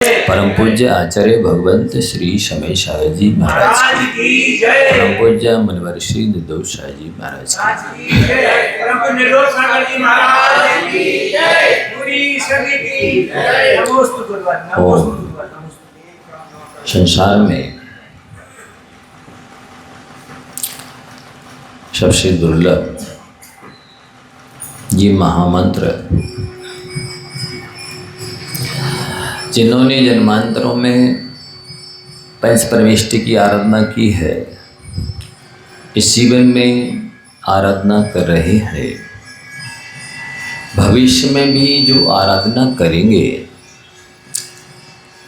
परम पूज्य आचार्य भगवंत श्री शमय शाह जी महाराज की जय। परम पूज्य मुनिवर श्री निर्दोष शाह जी महाराज की जय। परम पूज्य निर्दोष सागर जी महाराज की जय। पूरी सभी की जय। नमोस्तु गुरुवार, नमोस्तु गुरुवार, नमोस्तु। संसार में सबसे दुर्लभ ये महामंत्र जिन्होंने जन्मांतरों में पंच परमेष्टि की आराधना की है, इस जीवन में आराधना कर रहे हैं, भविष्य में भी जो आराधना करेंगे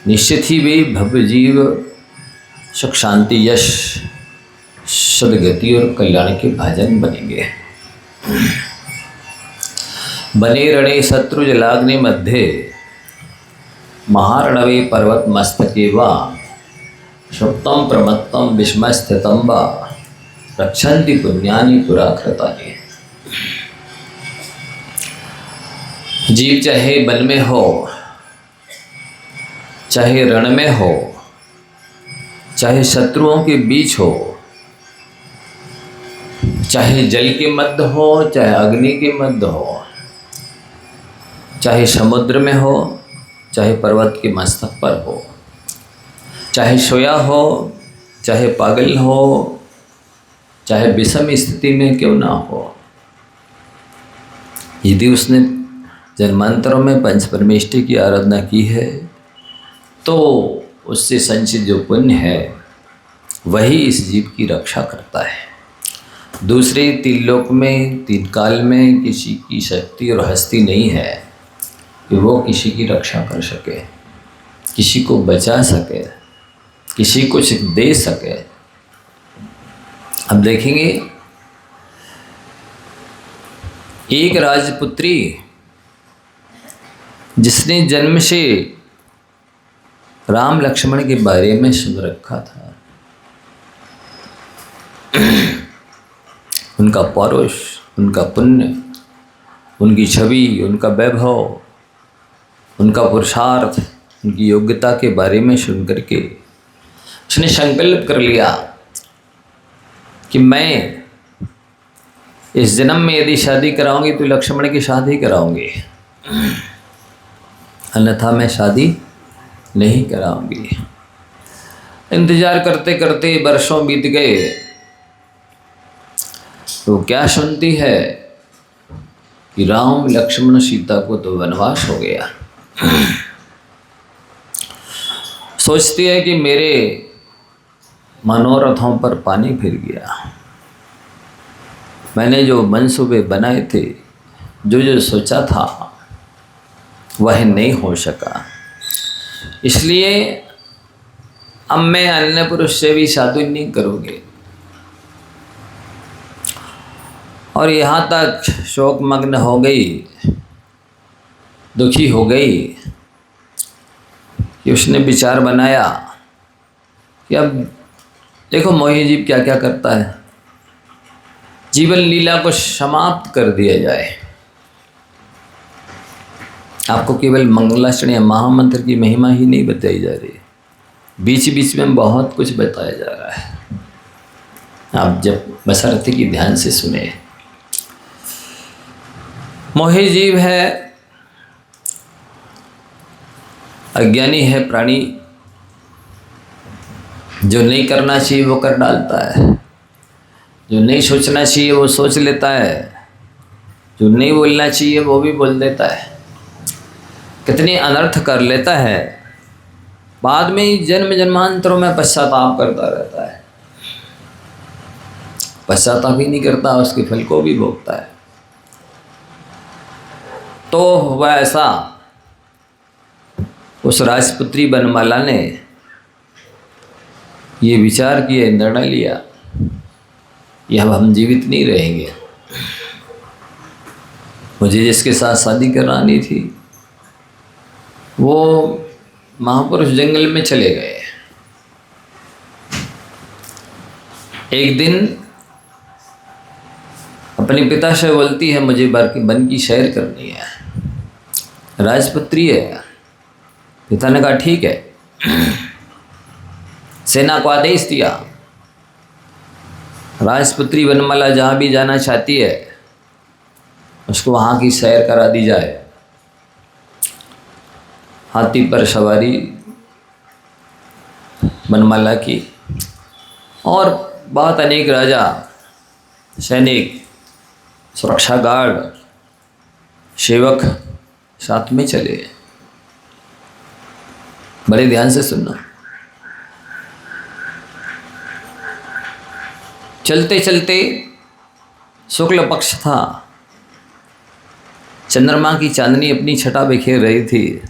निश्चित ही वे भव्य जीव सुख शांति यश सदगति और कल्याण के भाजन बनेंगे। बने रणे शत्रु जलाग्नि मध्य महारणवे पर्वत मस्तके वा सुप्तम प्रमत्तम विस्मय स्थितम वा रक्षन्ति पुण्यानि पुराकृतानि। जीव चाहे वन में हो, चाहे रण में हो, चाहे शत्रुओं के बीच हो, चाहे जल के मध्य हो, चाहे अग्नि के मध्य हो, चाहे समुद्र में हो, चाहे पर्वत के मस्तक पर हो, चाहे सोया हो, चाहे पागल हो, चाहे विषम स्थिति में क्यों ना हो, यदि उसने जन्मांतरों में पंच परमेष्टि की आराधना की है तो उससे संचित जो पुण्य है वही इस जीव की रक्षा करता है। दूसरे तीन लोक में तीन काल में किसी की शक्ति और हस्ती नहीं है कि वो किसी की रक्षा कर सके, किसी को बचा सके, किसी को कुछ दे सके। अब देखेंगे एक राजपुत्री जिसने जन्म से राम लक्ष्मण के बारे में सुन रखा था, उनका पौरुष, उनका पुण्य, उनकी छवि, उनका वैभव, उनका पुरुषार्थ, उनकी योग्यता के बारे में सुन करके उसने संकल्प कर लिया कि मैं इस जन्म में यदि शादी कराऊंगी तो लक्ष्मण की शादी कराऊंगी, अन्यथा मैं शादी नहीं कराऊंगी। इंतजार करते करते वर्षों बीत गए तो क्या सुनती है कि राम लक्ष्मण सीता को तो वनवास हो गया। सोचती है कि मेरे मनोरथों पर पानी फिर गया, मैंने जो मंसूबे बनाए थे, जो जो सोचा था वह नहीं हो सका, इसलिए अब मैं अन्य पुरुष से भी शादी नहीं करूँगी। और यहाँ तक शोक मग्न हो गई, दुखी हो गई कि उसने विचार बनाया कि अब देखो मोही जीव क्या क्या करता है, जीवन लीला को समाप्त कर दिया जाए। आपको केवल मंगलाचरण या महामंत्र की महिमा ही नहीं बताई जा रही, बीच बीच में बहुत कुछ बताया जा रहा है। आप जब बसरती की ध्यान से सुने, मोही जीव है, अज्ञानी है प्राणी, जो नहीं करना चाहिए वो कर डालता है, जो नहीं सोचना चाहिए वो सोच लेता है, जो नहीं बोलना चाहिए वो भी बोल देता है, कितने अनर्थ कर लेता है, बाद में ही जन्म जन्मांतरों में पश्चाताप करता रहता है। पश्चाताप ही नहीं करता, उसके फल को भी भोगता है। तो वह ऐसा उस राजपुत्री बनमाला ने ये विचार किया, निर्णय लिया कि अब हम जीवित नहीं रहेंगे, मुझे जिसके साथ शादी करानी थी वो महापुरुष जंगल में चले गए। एक दिन अपने पिता से बोलती है मुझे वन की सैर करनी है, राजपुत्री है, पिता ने कहा ठीक है, सेना को आदेश दिया, राजपुत्री वनमाला जहाँ भी जाना चाहती है उसको वहाँ की सैर करा दी जाए। हाथी पर सवारी वनमाला की, और बहुत अनेक राजा, सैनिक, सुरक्षा गार्ड, सेवक साथ में चले। बड़े ध्यान से सुनना। चलते चलते शुक्ल पक्ष था, चंद्रमा की चांदनी अपनी छटा बिखेर रही थी।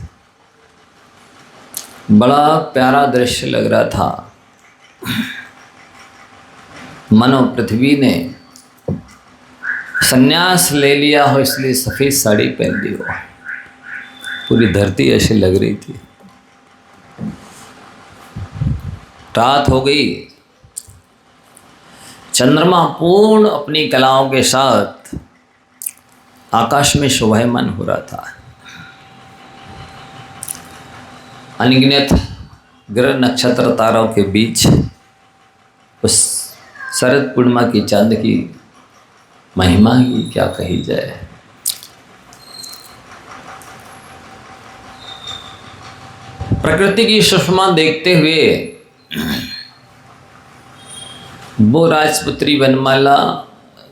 बड़ा प्यारा दृश्य लग रहा था, मानो पृथ्वी ने संन्यास ले लिया हो इसलिए सफ़ेद साड़ी पहन ली हो। पूरी धरती ऐसी लग रही थी। रात हो गई, चंद्रमा पूर्ण अपनी कलाओं के साथ आकाश में शोभायमान हो रहा था। अनगिनत ग्रह नक्षत्र तारों के बीच उस शरद पूर्णिमा की चांद की महिमा ही क्या कही जाए। प्रकृति की सुषमा देखते हुए वो राजपुत्री वनमाला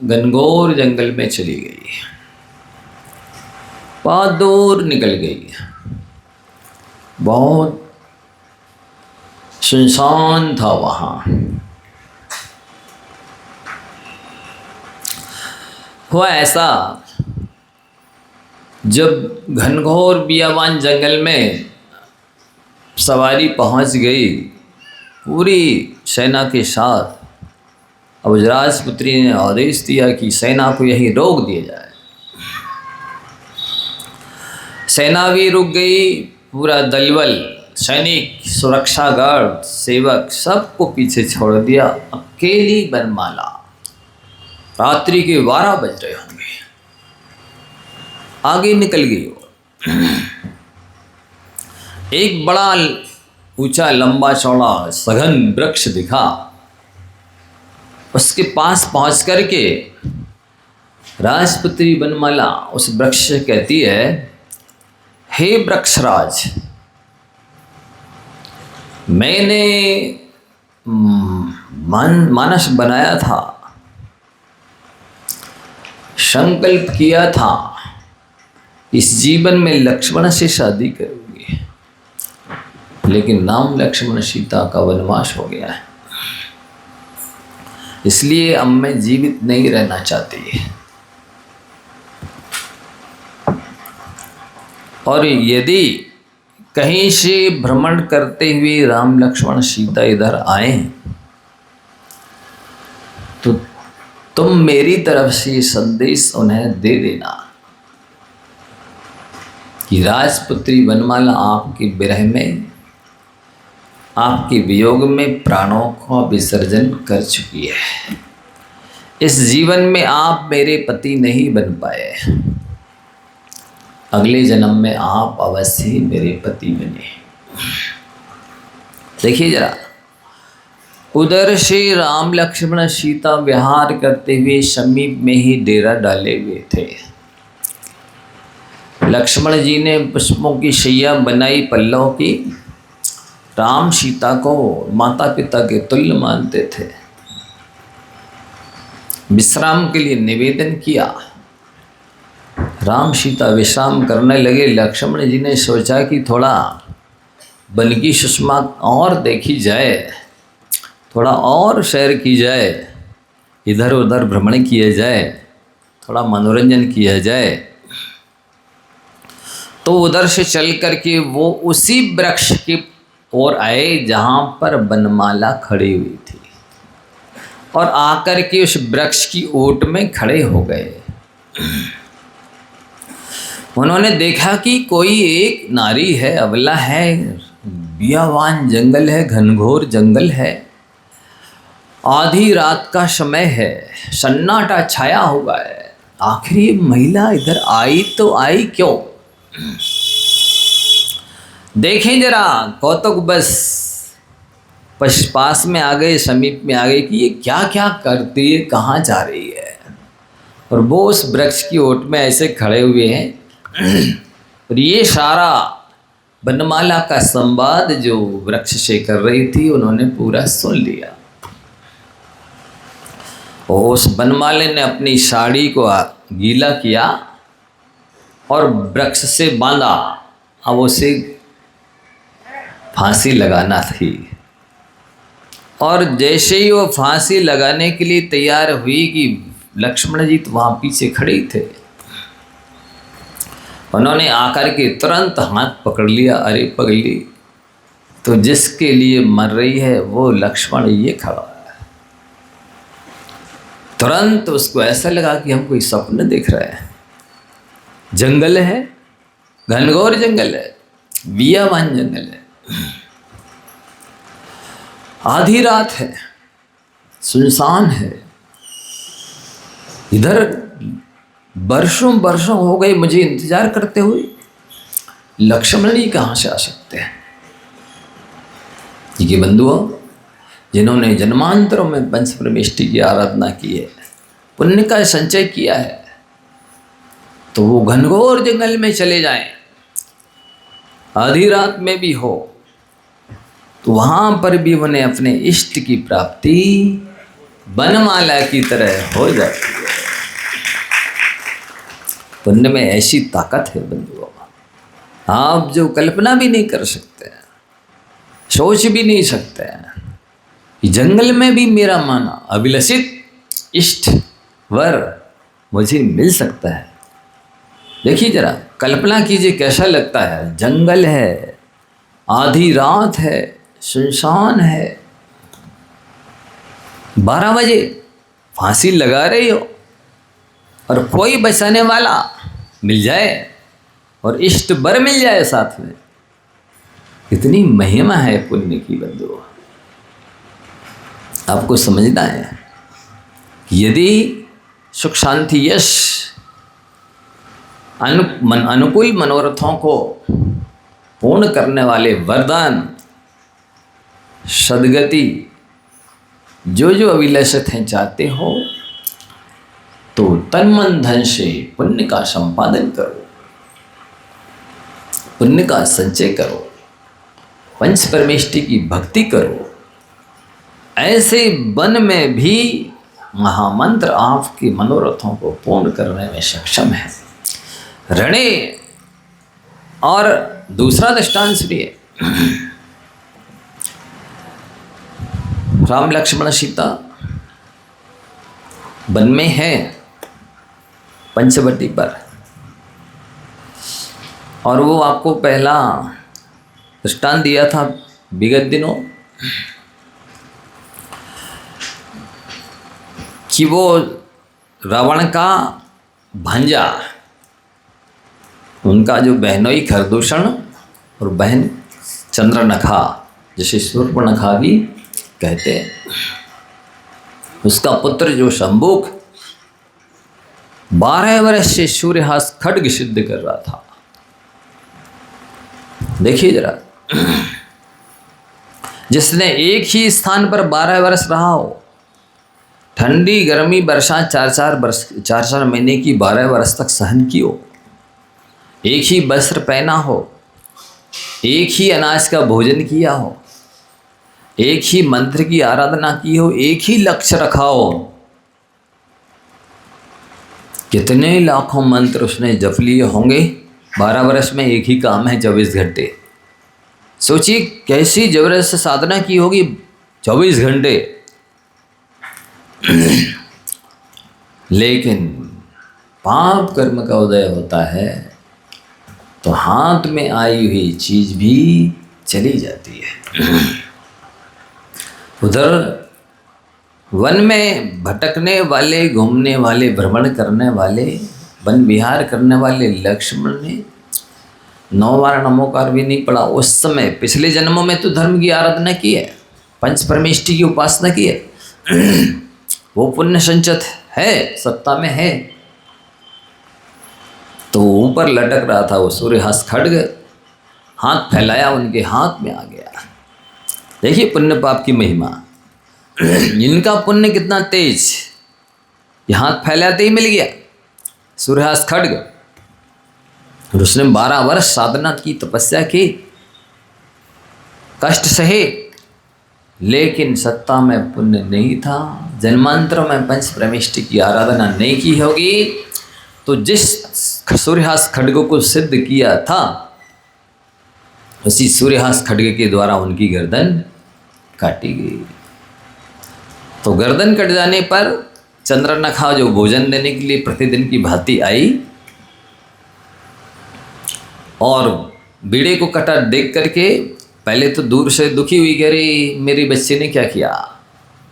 घनघोर जंगल में चली गई, बहुत दूर निकल गई। बहुत सुनसान था वहाँ। हुआ ऐसा, जब घनघोर बियावान जंगल में सवारी पहुँच गई पूरी सेना के साथ, अब राजपुत्री ने आदेश दिया कि सेना को यहीं रोक दिया जाए। सेना भी रुक गई, पूरा दलबल, सैनिक, सुरक्षा गार्ड, सेवक सबको पीछे छोड़ दिया। अकेली वनमाला, रात्रि के 12 बज रहे होंगे, आगे निकल गई। एक बड़ा ऊंचा लंबा चौड़ा सघन वृक्ष दिखा। उसके पास पहुंच करके राजपुत्री वनमाला उस वृक्ष से कहती है, हे वृक्षराज, मैंने मानस बनाया था, संकल्प किया था इस जीवन में लक्ष्मण से शादी करूंगी, लेकिन नाम लक्ष्मण सीता का वनवास हो गया है, इसलिए अब मैं जीवित नहीं रहना चाहती। और यदि कहीं से भ्रमण करते हुए राम लक्ष्मण सीता इधर आए तो तुम मेरी तरफ से संदेश उन्हें दे देना कि राजपुत्री वनमाला आपके विरह में, आपके वियोग में प्राणों का विसर्जन कर चुकी है। इस जीवन में आप मेरे पति नहीं बन पाए, अगले जन्म में आप अवश्य ही मेरे पति बने। देखिए जरा, उधर से राम लक्ष्मण सीता विहार करते हुए समीप में ही डेरा डाले हुए थे। लक्ष्मण जी ने पुष्पों की शैया बनाई पल्लव की। राम सीता को माता पिता के तुल्य मानते थे। विश्राम के लिए निवेदन किया। राम सीता विश्राम करने लगे। लक्ष्मण जी ने सोचा कि थोड़ा वन की सुषमा और देखी जाए, थोड़ा और सैर की जाए, इधर उधर भ्रमण किया जाए, थोड़ा मनोरंजन किया जाए। तो उधर से चल करके वो उसी वृक्ष की ओर आए जहाँ पर वनमाला खड़ी हुई थी, और आकर के उस वृक्ष की ओट में खड़े हो गए। उन्होंने देखा कि कोई एक नारी है, अबला है, बियावान जंगल है, घनघोर जंगल है, आधी रात का समय है, सन्नाटा छाया हुआ है। आखिर ये महिला इधर आई तो आई क्यों? देखें जरा कौतुक बस पास में आ गए, समीप में आ गए कि ये क्या क्या करती है, कहाँ जा रही है। और वो उस वृक्ष की ओट में ऐसे खड़े हुए हैं और ये सारा वनमाला का संवाद जो वृक्ष से कर रही थी उन्होंने पूरा सुन लिया। और उस वनमाले ने अपनी साड़ी को गीला किया और वृक्ष से बांधा। अब उसे फांसी लगाना थी और जैसे ही वो फांसी लगाने के लिए तैयार हुई कि लक्ष्मण जी तो वहाँ पीछे खड़े थे, उन्होंने आकर के तुरंत हाथ पकड़ लिया। अरे पगली, तो जिसके लिए मर रही है वो लक्ष्मण ये खड़ा है। तुरंत उसको ऐसा लगा कि हम कोई सपने देख रहे हैं। जंगल है, घनघोर जंगल है, बियाबान जंगल है, आधी रात है, सुनसान है। इधर वर्षों वर्षों हो गए मुझे इंतजार करते हुए, लक्ष्मण जी कहाँ से आ सकते हैं। ये बंधुओं, जिन्होंने जन्मांतरों में पंच परमेष्टि की आराधना की है, पुण्य का संचय किया है, तो वो घनघोर जंगल में चले जाएं, आधी रात में भी हो, तो वहाँ पर भी उन्हें अपने इष्ट की प्राप्ति वनमाला की तरह हो जाती है। पुण्य में ऐसी ताकत है बंधुओं, आप जो कल्पना भी नहीं कर सकते, सोच भी नहीं सकते कि जंगल में भी मेरा माना अभिलषित इष्ट वर मुझे मिल सकता है। देखिए जरा, कल्पना कीजिए कैसा लगता है। जंगल है, आधी रात है, सुनसान है, 12 बजे फांसी लगा रही हो और कोई बचाने वाला मिल जाए और इष्ट वर मिल जाए साथ में। कितनी महिमा है पुण्य की बंधुओं। आपको समझना है, यदि सुख शांति यश अनुकूल मनोरथों को पूर्ण करने वाले वरदान सदगति जो जो अभिलषित हैं चाहते हो, तो तन मन धन से पुण्य का संपादन करो, पुण्य का संचय करो, पंच परमेष्टि की भक्ति करो। ऐसे वन में भी महामंत्र आपके मनोरथों को पूर्ण करने में सक्षम है। रणे और दूसरा दृष्टांत सुनिए। राम लक्ष्मण सीता वन में है पंचवटी पर, और वो आपको पहला दृष्टांत दिया था विगत दिनों कि वो रावण का भांजा, उनका जो बहनोई खरदूषण और बहन चंद्रनखा, जिसे शूर्पणखा भी कहते हैं, उसका पुत्र जो शंभुक 12 वर्ष से सूर्यहास खड्ग सिद्ध कर रहा था। देखिए जरा, जिसने एक ही स्थान पर 12 वर्ष रहा हो, ठंडी गर्मी वर्षा 4-4 महीने की 12 वर्ष तक सहन की हो, एक ही वस्त्र पहना हो, एक ही अनाज का भोजन किया हो, एक ही मंत्र की आराधना की हो, एक ही लक्ष्य रखा हो, कितने लाखों मंत्र उसने जप लिए होंगे 12 वर्ष में। एक ही काम है 24 घंटे। सोचिए कैसी जबरदस्त साधना की होगी 24 घंटे। लेकिन पाप कर्म का उदय होता है तो हाथ में आई हुई चीज भी चली जाती है। उधर वन में भटकने वाले, घूमने वाले, भ्रमण करने वाले, वन विहार करने वाले लक्ष्मण ने 9 बार नमोकार भी नहीं पढ़ा उस समय। पिछले जन्मों में तो धर्म की आराधना की है, पंच परमेष्टि की उपासना की है, वो पुण्य संचित है, सत्ता में है। तो ऊपर लटक रहा था वो सूर्यहास खड्ग, हाथ फैलाया, उनके हाथ में आ गया। देखिए पुण्य पाप की महिमा। इनका पुण्य कितना तेज, ये हाथ फैलाते ही मिल गया सूर्यास्त खड्ग। और उसने 12 वर्ष साधना की, तपस्या की, कष्ट सहे, लेकिन सत्ता में पुण्य नहीं था। जन्मांतरों में पंच परमेष्टि की आराधना नहीं की होगी तो जिस सूर्यहास खड्ग को सिद्ध किया था उसी सूर्यहास खड्ग के द्वारा उनकी गर्दन काटी गई। तो गर्दन कट जाने पर चंद्रनखा जो भोजन देने के लिए प्रतिदिन की भांति आई और बीड़े को कटा देख करके पहले तो दूर से दुखी हुई, कह रही मेरी बच्ची ने क्या किया।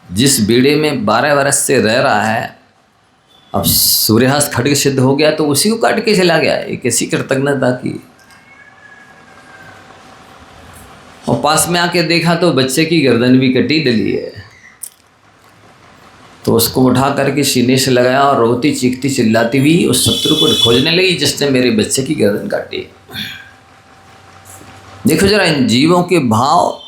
जिस बीड़े में 12 वर्ष से रह रहा है, अब सूर्यहास खड्ग सिद्ध हो गया तो उसी को काट के चला गया। एक ऐसी कृतज्ञता की। और पास में आके देखा तो बच्चे की गर्दन भी कटी डली है। तो उसको उठा करके सीने से लगाया और रोती चीखती चिल्लाती हुई उस शत्रु को खोजने लगी जिसने मेरे बच्चे की गर्दन काटी। देखो जरा इन जीवों के भाव,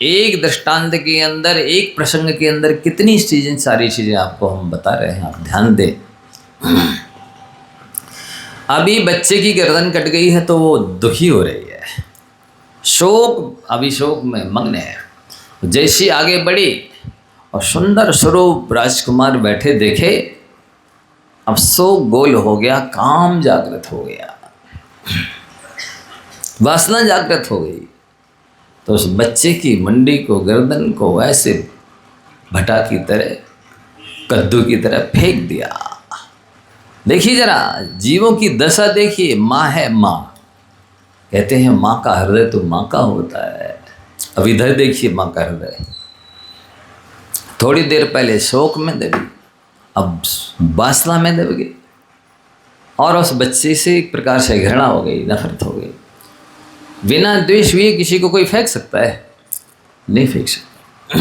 एक दृष्टांत के अंदर, एक प्रसंग के अंदर कितनी चीजें, सारी चीजें आपको हम बता रहे हैं, आप ध्यान दें। अभी बच्चे की गर्दन कट गई है तो वो दुखी हो रही है, शोक, अभी शोक में मग्न है। जैसी आगे बढ़ी और सुंदर स्वरूप राजकुमार बैठे देखे, अब शोक गोल हो गया, काम जागृत हो गया, वासना जागृत हो गई। तो उस बच्चे की मंडी को, गर्दन को ऐसे भटा की तरह, कद्दू की तरह फेंक दिया। देखिए जरा जीवों की दशा देखिए। माँ है माँ, कहते हैं माँ का हृदय तो माँ का होता है। अब इधर देखिए माँ का हृदय, थोड़ी देर पहले शोक में दबी, अब वासना में दब गई और उस बच्चे से एक प्रकार से घृणा हो गई, नफरत हो गई। बिना द्वेष हुए किसी को कोई फेंक सकता है? नहीं फेंक सकता।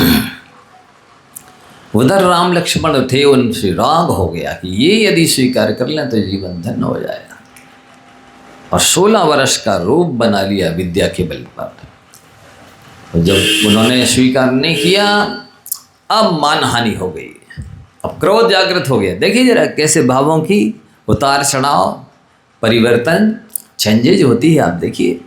उधर राम लक्ष्मण थे, उनसे राग हो गया कि ये यदि स्वीकार कर लें तो जीवन धन्य हो जाएगा। और 16 वर्ष का रूप बना लिया विद्या के बल पर। जब उन्होंने स्वीकार नहीं किया, अब मानहानि हो गई, अब क्रोध जागृत हो गया। देखिए जरा कैसे भावों की उतार चढ़ाव, परिवर्तन, चेंजेज होती है। आप देखिए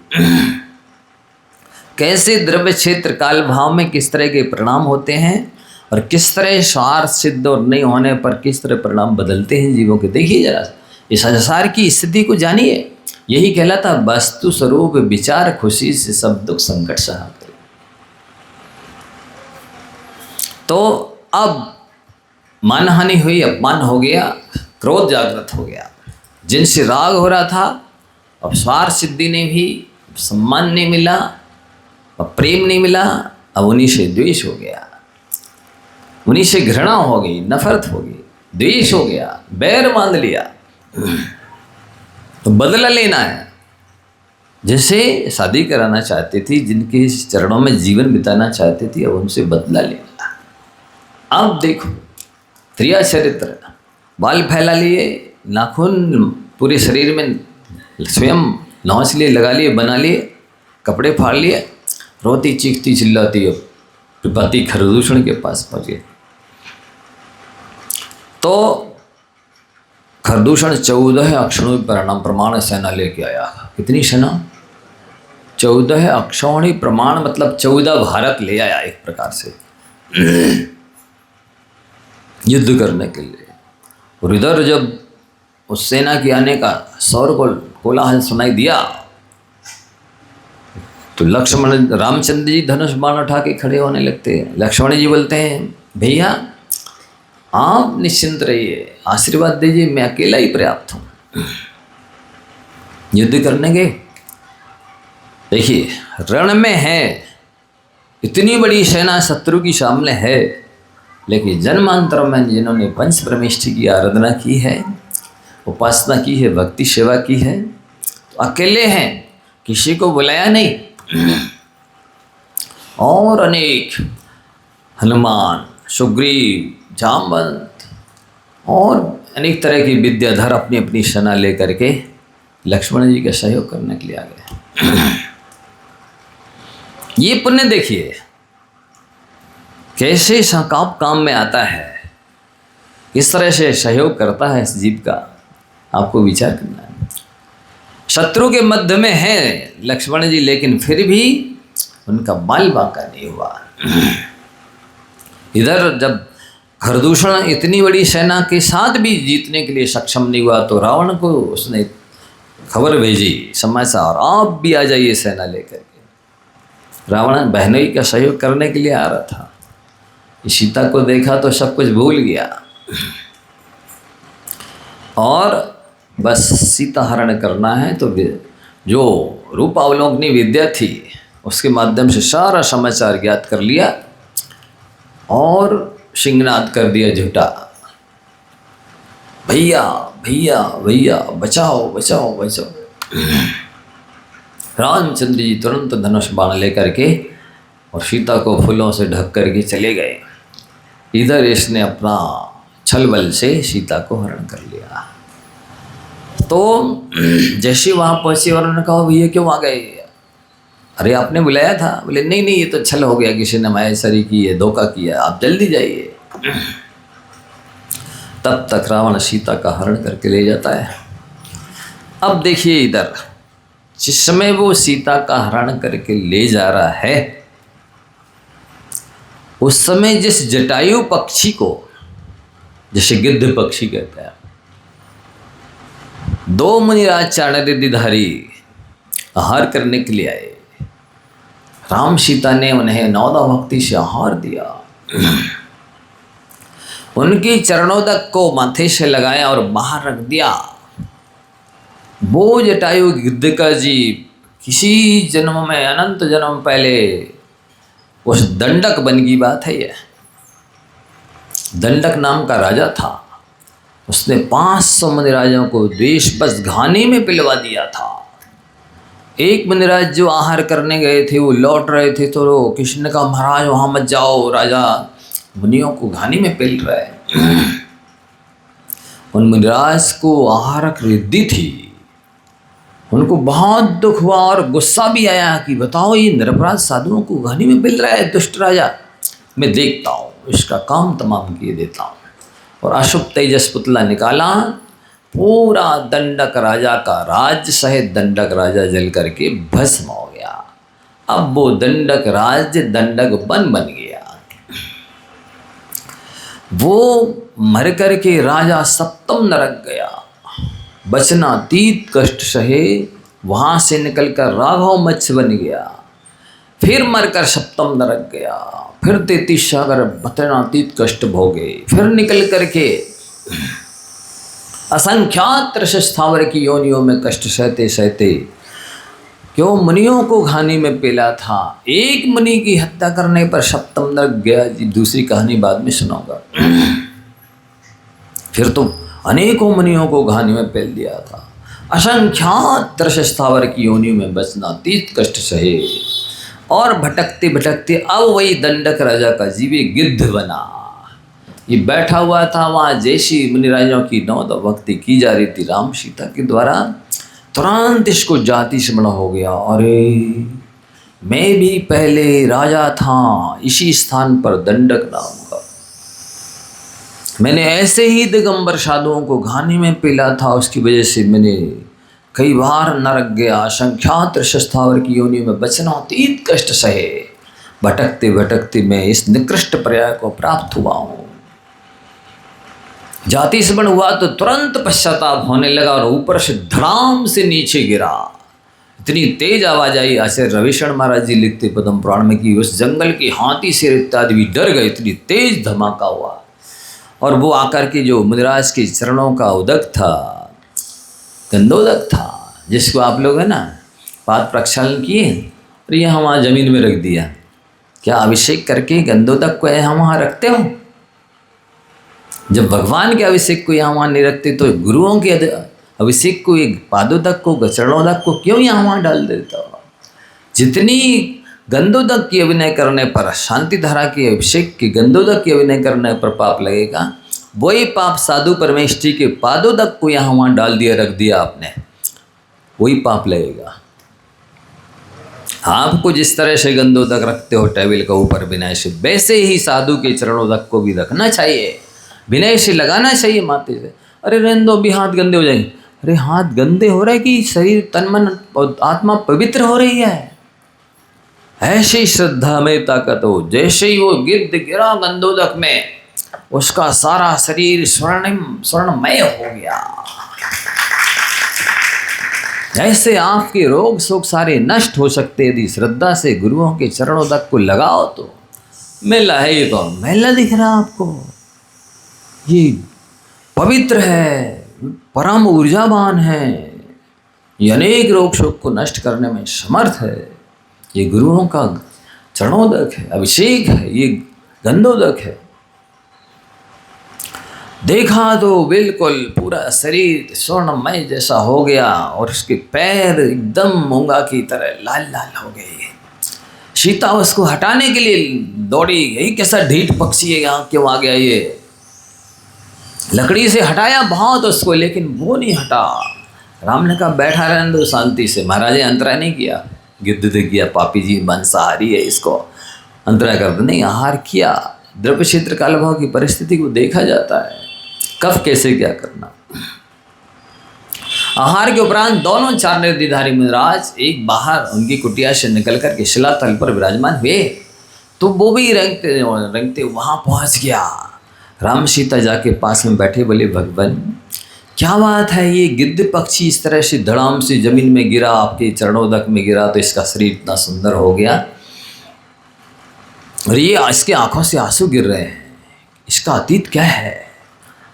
कैसे द्रव्य क्षेत्र काल भाव में किस तरह के परिणाम होते हैं और किस तरह स्वार्थ सिद्ध और नहीं होने पर किस तरह परिणाम बदलते हैं जीवों के। देखिए जरा इस संसार की स्थिति को जानिए। यही कहलाता वस्तु स्वरूप विचार, खुशी से सब दुख संकट सहा करे। तो अब मानहानि हुई, अपमान हो गया, क्रोध जागृत हो गया। जिनसे राग हो रहा था अब स्वार्थ सिद्धि ने भी, सम्मान नहीं मिला, अब प्रेम नहीं मिला, अब उन्हीं से द्वेष हो गया, उन्हीं से घृणा हो गई, नफरत हो गई, द्वेष हो गया, बैर बांध लिया। तो बदला लेना है। जैसे शादी कराना चाहती थी, जिनके चरणों में जीवन बिताना चाहती थी, अब उनसे बदला लेना। अब देखो त्रिया चरित्र, बाल फैला लिए, नाखून पूरे शरीर में स्वयं नौच लिए, लगा लिए, बना लिए, कपड़े फाड़ लिए, रोती चीखती चिल्लाती अब पति खरदूषण के पास पहुंचे। तो खरदूषण 14 अक्षौणी प्रमाण सेना लेके आया। कितनी सेना? 14 अक्षौणी प्रमाण, मतलब 14 भारत ले आया एक प्रकार से युद्ध करने के लिए। और इधर जब उस सेना के आने का शौर को कोलाहल सुनाई दिया तो लक्ष्मण, रामचंद्र जी धनुष बाण उठा के खड़े होने लगते हैं। लक्ष्मण जी बोलते हैं भैया आप निश्चिंत रहिए, आशीर्वाद दीजिए, मैं अकेला ही पर्याप्त हूँ। युद्ध करने के देखिए रण में है, इतनी बड़ी सेना शत्रु की सामने है, लेकिन जन्मांतरों में जिन्होंने पंच परमेष्टि की आराधना की है, उपासना की है, भक्ति सेवा की है, तो अकेले हैं, किसी को बुलाया नहीं। और अनेक हनुमान, सुग्रीव, जामवंत और अनेक तरह की विद्याधर अपनी अपनी सेना लेकर के लक्ष्मण जी का सहयोग करने के लिए आ गए। ये पुण्य देखिए कैसे काम में आता है, किस तरह से सहयोग करता है इस जीव का, आपको विचार करना है। शत्रु के मध्य में है लक्ष्मण जी, लेकिन फिर भी उनका बाल बांका नहीं हुआ। इधर जब खरदूषण इतनी बड़ी सेना के साथ भी जीतने के लिए सक्षम नहीं हुआ तो रावण को उसने खबर भेजी समाचार, आप भी आ जाइए सेना लेकर के। रावण बहनोई का सहयोग करने के लिए आ रहा था, सीता को देखा तो सब कुछ भूल गया और बस सीता हरण करना है। तो जो रूपावलोकनी विद्या थी उसके माध्यम से सारा समाचार ज्ञात कर लिया और सिंहनाद कर दिया झूठा, भैया भैया भैया बचाओ बचाओ बचाओ। रामचंद्र जी तुरंत धनुष बाण लेकर के और सीता को फूलों से ढक करके चले गए। इधर इसने अपना छल बल से सीता को हरण कर लिया। तो जैसे वहाँ पहुँचे और उन्होंने कहा भैया क्यों आ गए, अरे आपने बुलाया था। बोले नहीं नहीं ये तो छल हो गया, किसी ने मायासरी की है, धोखा किया, आप जल्दी जाइए। तब तक रावण सीता का हरण करके ले जाता है। अब देखिए इधर जिस समय वो सीता का हरण करके ले जा रहा है उस समय जिस जटायु पक्षी को, जैसे गिद्ध पक्षी कहते हैं, दो मुनिराज चाणरिधिधारी आहार करने के लिए आए। राम सीता ने उन्हें नौदा भक्ति से आहार दिया, उनकी चरणोदक को माथे से लगाया और बाहर रख दिया। वो जटायु गिद्ध का जीव किसी जन्म में, अनंत जन्म पहले उस दंडक बन की बात है। यह दंडक नाम का राजा था, उसने 500 मुनिराजों को द्वेष बस घानी में पिलवा दिया था। एक मुनिराज जो आहार करने गए थे वो लौट रहे थे तो किसी ने कहा महाराज वहाँ मत जाओ, राजा मुनियों को घानी में पिल रहा है। उन मुनिराज को आहारक रिद्धि थी, उनको बहुत दुख हुआ और गुस्सा भी आया कि बताओ ये निरपराध साधुओं को घानी में पिल रहा है दुष्ट राजा, मैं देखता हूँ, इसका काम तमाम किए देता हूँ। और अशुभ तेजस पुतला निकाला, पूरा दंडक राजा का राज्य सहित दंडक राजा जल करके भस्म हो गया। अब वो दंडक राज्य दंडक बन गया। वो मर करके राजा सप्तम नरक गया, बचना तीत कष्ट सहे, वहाँ से निकलकर राघव मत्स्य बन गया। फिर मरकर सप्तम नरक गया, फिर 33 सागर बतनातीत कष्ट भोगे, फिर निकल करके असंख्यात रसस्थावर की योनियों में कष्ट सहते सहते क्यों मुनियों को घानी में पेला था। एक मुनि की हत्या करने पर सप्तम नरक गया जी, दूसरी कहानी बाद में सुनाऊंगा। फिर तो अनेकों मुनियों को घानी में पेल दिया था। असंख्यात रसस्थावर की योनियों में बचना तीत कष्ट सहे और भटकते भटकते अब वही दंडक राजा का जीवे गिद्ध बना। ये बैठा हुआ था वहाँ, जैसी मुनिराजों की नौद भक्ति की जा रही थी राम सीता के द्वारा, तुरंत इसको जाति स्मरण हो गया, अरे मैं भी पहले राजा था इसी स्थान पर दंडक नाम का, मैंने ऐसे ही दिगंबर साधुओं को घानी में पिला था, उसकी वजह से मैंने कई बार नरक गया, असंख्यात रसस्थावर की योनि में बचना अतीत कष्ट सहे, भटकते भटकते मैं इस निकृष्ट पर्याय को प्राप्त हुआ हूँ। जाति स्मरण हुआ तो तुरंत पश्चाताप होने लगा और ऊपर से धड़ाम से नीचे गिरा। इतनी तेज आवाज आई, आचार्य रविशरण महाराज जी लिखते पद्म पुराण में कि उस जंगल के हाथी शेर इत्यादि भी डर गए, इतनी तेज धमाका हुआ। और वो आकर के जो मुनिराज के चरणों का उदक था, गंधोदक था, जिसको आप लोग है ना पाद प्रक्षालन किए और यहाँ वहाँ जमीन में रख दिया। क्या अभिषेक करके गंधोदक को यहाँ वहाँ रखते हो? जब भगवान के अभिषेक को यहाँ वहाँ नहीं रखते तो गुरुओं के अभिषेक को, एक पादोदक को, चरणोदक को क्यों यहाँ वहाँ डाल देता हो? जितनी गंधोदक की अभिनय करने पर, शांति धारा के अभिषेक की गंधोदक की अभिनय करने पर पाप लगेगा, वही पाप साधु परमेष्ठी के पादोदक को यहाँ वहाँ डाल दिया, रख दिया आपने, वही पाप लगेगा। आपको जिस तरह से गंधोदक रखते हो टेबल के ऊपर विनय से, वैसे ही साधु के चरणोदक को भी रखना चाहिए, विनय से लगाना चाहिए माथे से। अरे रहने दो, अभी हाथ गंदे हो जाएंगे। अरे हाथ गंदे हो रहे कि शरीर तन मन और आत्मा पवित्र हो रही है। ऐसी श्रद्धा में ताकत हो, जैसे ही वो गिद्ध गिरा गंधोदक में, उसका सारा शरीर स्वर्णमय हो गया। ऐसे आपके रोग शोक सारे नष्ट हो सकते यदि श्रद्धा से गुरुओं के चरणोदक को लगाओ तो। मेला है ये तो मेला दिख रहा आपको, ये पवित्र है, परम ऊर्जावान है, ये अनेक रोग शोक को नष्ट करने में समर्थ है। ये गुरुओं का चरणोदक है, अभिषेक है, ये गंधोदक है। देखा तो बिल्कुल पूरा शरीर स्वर्णमय जैसा हो गया और उसके पैर एकदम मूंगा की तरह लाल लाल हो गए। सीता उसको हटाने के लिए दौड़ी, यही कैसा ढीठ पक्षी है, यहाँ क्यों आ गया ये। लकड़ी से हटाया बहुत उसको, लेकिन वो नहीं हटा। राम ने कहा बैठा रहने दो शांति से। महाराज ने अंतराय नहीं किया, गिद्ध देख गया पापी जी मांसाहारी है, इसको अंतराय कर दो, नहीं आहार किया। द्रव्य क्षेत्र काल भाव की परिस्थिति को देखा जाता है, कब कैसे क्या करना। आहार के उपरांत दोनों चार निर्दिधारी मुनिराज एक बाहर उनकी कुटिया से निकल कर के शिलातल पर विराजमान हुए, तो वो भी रंगते रंगते वहां पहुंच गया। राम सीता जाके पास में बैठे, बोले भगवान क्या बात है, ये गिद्ध पक्षी इस तरह से धड़ाम से जमीन में गिरा, आपके चरणोदक में गिरा, तो इसका शरीर इतना सुंदर हो गया और ये इसके आंखों से आंसू गिर रहे हैं, इसका अतीत क्या है।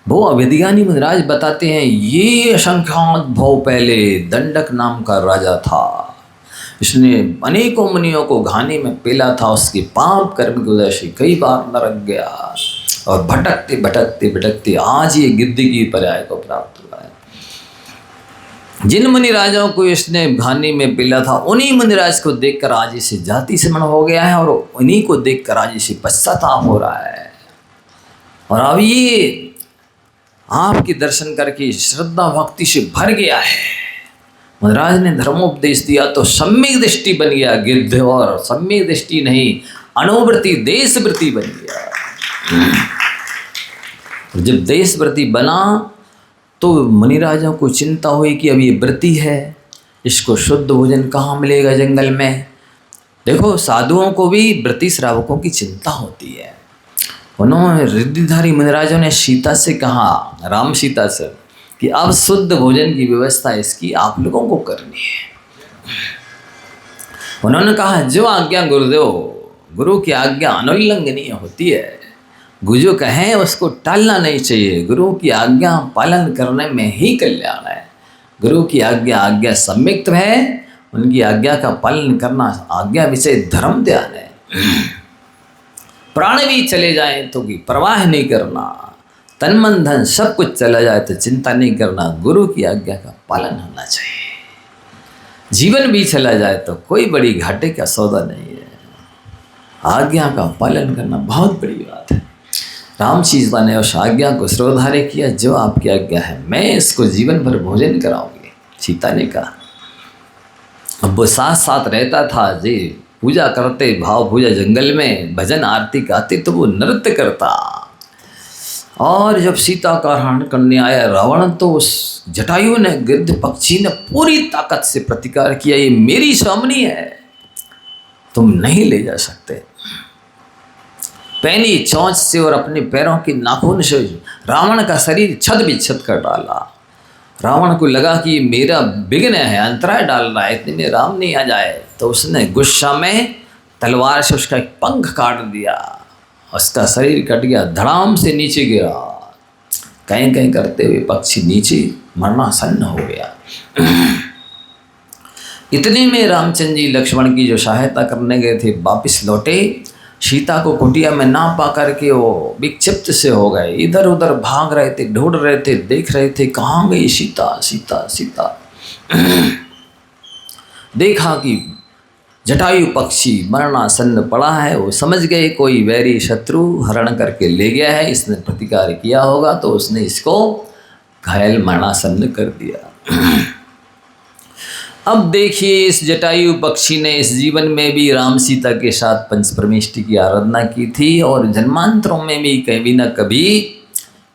वो अवैधिज्ञानी मुनिराज बताते हैं, ये असंख्यात भव पहले दंडक नाम का राजा था, इसने अनेकों मुनियों को घानी में पेला था, उसके पाप कर्म की वजह से कई बार नरक गया और भटकते भटकते भटकते आज ये गिद्ध की पर्याय को प्राप्त हुआ है। जिन मुनिराजों को इसने घानी में पेला था, उन्हीं मुनिराज को देखकर आज इसे जाति से मन हो गया है और उन्हीं को देखकर आज इसे पश्चाताप हो रहा है। और अब ये आपके दर्शन करके श्रद्धा भक्ति से भर गया है। मुनिराज ने धर्मोपदेश दिया तो सम्यक दृष्टि बन गया गिद्ध, और सम्यक दृष्टि नहीं अनुवृत्ति देशवृत्ति बन गया। जब देशवृत्ति बना तो मुनिराजों को चिंता हुई कि अब ये व्रती है, इसको शुद्ध भोजन कहाँ मिलेगा जंगल में। देखो साधुओं को भी व्रती श्रावकों की चिंता होती है। उन्होंने रिद्धिधारी मुनिराजों ने सीता से कहा, राम सीता से, कि अब शुद्ध भोजन की व्यवस्था इसकी आप लोगों को करनी है। उन्होंने कहा जो आज्ञा गुरुदेव, गुरु की आज्ञा अनुल्लंघनीय होती है, गुरु कहें उसको टालना नहीं चाहिए, गुरु की आज्ञा पालन करने में ही कल्याण है। गुरु की आज्ञा सम्यक्त है, उनकी आज्ञा का पालन करना आज्ञा विषय धर्म ध्यान है। प्राण भी चले जाए तो भी परवाह नहीं करना, तन मन धन सब कुछ चला जाए तो चिंता नहीं करना, गुरु की आज्ञा का पालन होना चाहिए। जीवन भी चला जाए तो कोई बड़ी घाटे का सौदा नहीं है, आज्ञा का पालन करना बहुत बड़ी बात है। राम सीता ने उस आज्ञा को श्रोधार्य किया, जो आपकी आज्ञा है मैं इसको जीवन भर भोजन कराऊंगी। सीता ने कहा, अब वो साथ साथ रहता था जी, पूजा करते, भाव पूजा जंगल में भजन आरती गाते तो वो नृत्य करता। और जब सीता का हरण करने आया रावण, तो उस जटायु ने, गिद्ध पक्षी ने पूरी ताकत से प्रतिकार किया, ये मेरी स्वामिनी है, तुम नहीं ले जा सकते। पैनी चोंच से और अपने पैरों की नाखून से रावण का शरीर छद विच्छद कर डाला। रावण को लगा कि मेरा विघ्न है, अंतराय डाल रहा है, इतने में राम नहीं आ जाए, तो उसने गुस्सा में तलवार से उसका एक पंख काट दिया, उसका शरीर कट गया, धड़ाम से नीचे गिरा, कहीं कहीं करते हुए पक्षी नीचे मरणासन्न हो गया। इतने में रामचंद्र जी लक्ष्मण की जो सहायता करने गए थे वापिस लौटे, सीता को कुटिया में ना पा करके वो विक्षिप्त से हो गए, इधर उधर भाग रहे थे, ढूंढ रहे थे, देख रहे थे कहाँ गई सीता सीता सीता। देखा कि जटायु पक्षी मरणासन्न पड़ा है, वो समझ गए कोई वैरी शत्रु हरण करके ले गया है, इसने प्रतिकार किया होगा, तो उसने इसको घायल मरणासन्न कर दिया। अब देखिए, इस जटायु पक्षी ने इस जीवन में भी राम सीता के साथ पंच परमेष्टि की आराधना की थी और जन्मांतरों में भी कभी न कभी